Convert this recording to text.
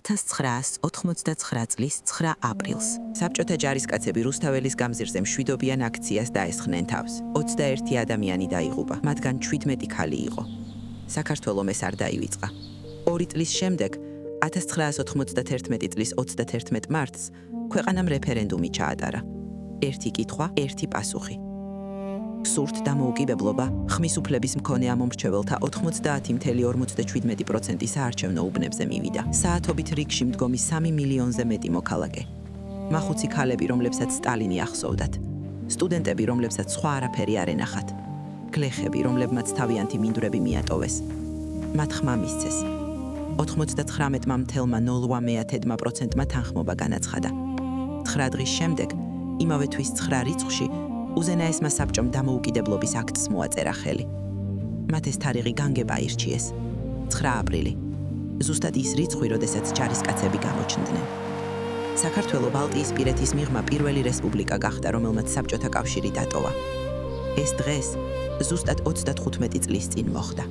1999 წლის 9 აპრილს. საბჭოთა ჯარისკაცები რუსთაველის გამზირზე მშვიდობიან აქციას დაესხნენ თავს. 21 ადამიანი დაიღუპა, მათგან 17 ქალი იყო. საქართველომ ეს არ დაივიწყა. 2 წლის შემდეგ, 1991 წლის 31 მარტს, ქვეყანამ რეფერენდუმი ჩაატარა. ერთი კითხვა, ერთი პასუხი. სურთ დამოუკიდებლობა, ხმის უფლების მქონე ამომრჩეველთა 90.57% საარჩევნო უბნებზე მივიდა. საათობით რიგში მდგომი 3 მილიონზე მეტი მოქალაქე. მახუცი ქალები, რომლებსაც სტალინი ახსოვდათ. სტუდენტები, რომლებსაც სხვა არაფერი არ ენახათ. გლეხები, რომლებმაც თავიანთი მინდვრები მიატოვეს. მათ ხმა მისცეს. 99.0%-მა თანხმობა განაცხადა. 9 დღის შემდეგ, იმავე თვის 9 რიცხვში, უზენაესმა საბჭომ დამოუკიდებლობის აქტს მოაწერა ხელი. მათ ეს თარიღი განგება აირჩიეს. 9 აპრილი. ზუსტად ის რიცხვი, როდესაც ჯარისკაცები გამოჩნდნენ. საქართველო ბალტიისპირეთის მიღმა პირველი რესპუბლიკა გახდა, რომელმაც საბჭოთა კავშირი დატოვა. ეს დღეს ზუსტად 35 წლის წინ მოხდა.